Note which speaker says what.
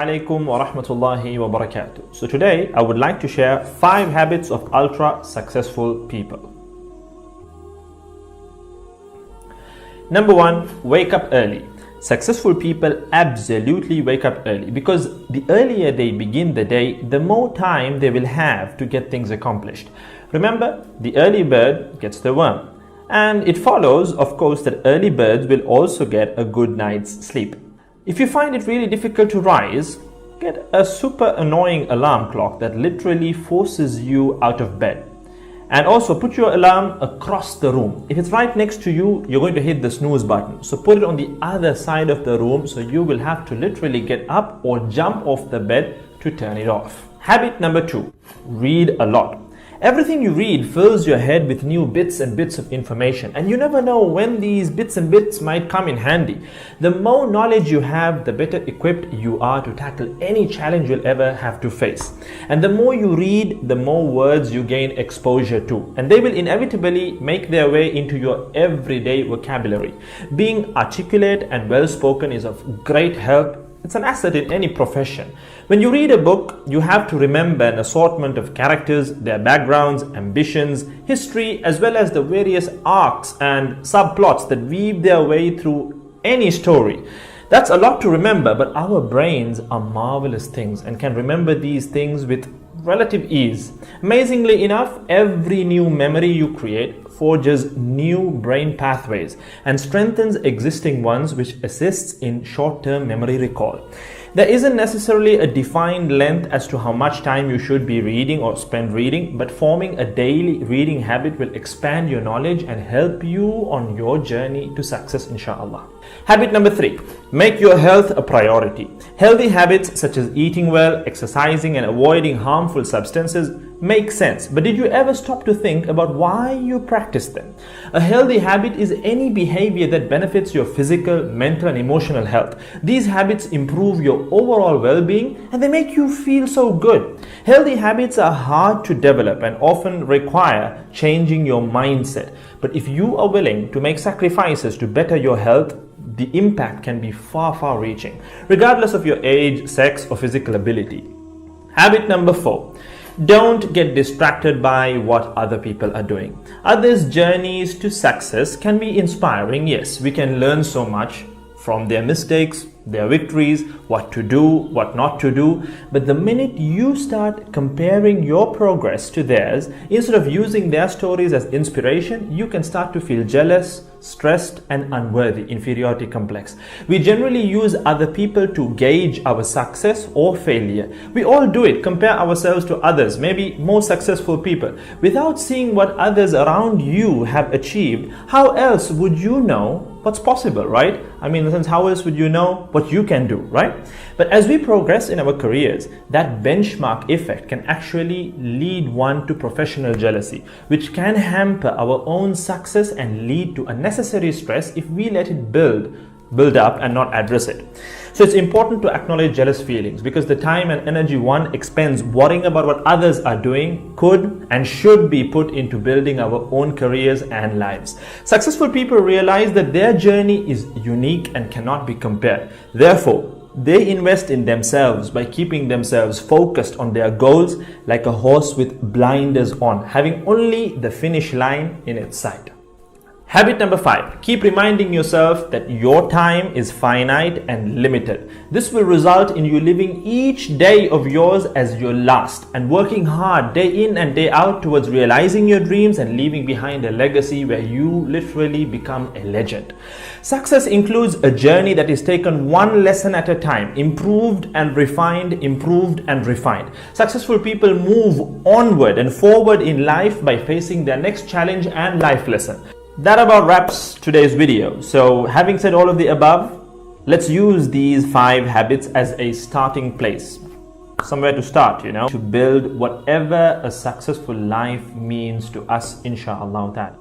Speaker 1: alaikum wa rahmatullahi wa barakatuh. So today I would like to share 5 habits of ultra successful people. Number 1, wake up early. Successful people absolutely wake up early because the earlier they begin the day, the more time they will have to get things accomplished. Remember, the early bird gets the worm. And it follows, of course, that early birds will also get a good night's sleep. If you find it really difficult to rise, get a super annoying alarm clock that literally forces you out of bed. And also put your alarm across the room. If it's right next to you, you're going to hit the snooze button. So put it on the other side of the room so you will have to literally get up or jump off the bed to turn it off. Habit number 2, read a lot. Everything you read fills your head with new bits and bits of information, and you never know when these bits and bits might come in handy. The more knowledge you have, the better equipped you are to tackle any challenge you'll ever have to face. And the more you read, the more words you gain exposure to, and they will inevitably make their way into your everyday vocabulary. Being articulate and well-spoken is of great help. It's an asset in any profession. When you read a book, you have to remember an assortment of characters, their backgrounds, ambitions, history, as well as the various arcs and subplots that weave their way through any story. That's a lot to remember, but our brains are marvelous things and can remember these things with relative ease. Amazingly enough, every new memory you create forges new brain pathways and strengthens existing ones, which assists in short-term memory recall. There isn't necessarily a defined length as to how much time you should be reading or spend reading, but forming a daily reading habit will expand your knowledge and help you on your journey to success, inshallah. Habit number 3, make your health a priority. Healthy habits such as eating well, exercising, and avoiding harmful substances make sense, but did you ever stop to think about why you practice them? A healthy habit is any behavior that benefits your physical, mental, and emotional health. These habits improve your overall well-being and they make you feel so good. Healthy habits are hard to develop and often require changing your mindset. But if you are willing to make sacrifices to better your health, the impact can be far reaching, regardless of your age, sex, or physical ability. Habit number 4. Don't get distracted by what other people are doing. Others' journeys to success can be inspiring. Yes, we can learn so much from their mistakes, their victories, what to do, what not to do. But the minute you start comparing your progress to theirs, instead of using their stories as inspiration, you can start to feel jealous, stressed, and unworthy, inferiority complex. We generally use other people to gauge our success or failure. We all do it, compare ourselves to others, maybe more successful people. Without seeing what others around you have achieved, how else would you know what's possible, right? I mean, in the sense, how else would you know what you can do, right? But as we progress in our careers, that benchmark effect can actually lead one to professional jealousy, which can hamper our own success and lead to unnecessary stress if we let it build up and not address it. So it's important to acknowledge jealous feelings because the time and energy one expends worrying about what others are doing could and should be put into building our own careers and lives. Successful people realize that their journey is unique and cannot be compared. Therefore, they invest in themselves by keeping themselves focused on their goals like a horse with blinders on, having only the finish line in its sight. Habit number 5, keep reminding yourself that your time is finite and limited. This will result in you living each day of yours as your last and working hard day in and day out towards realizing your dreams and leaving behind a legacy where you literally become a legend. Success includes a journey that is taken one lesson at a time, improved and refined, improved and refined. Successful people move onward and forward in life by facing their next challenge and life lesson. That about wraps today's video. So having said all of the above, let's use these 5 habits as a starting place. Somewhere to start, to build whatever a successful life means to us, inshallah ta'ala.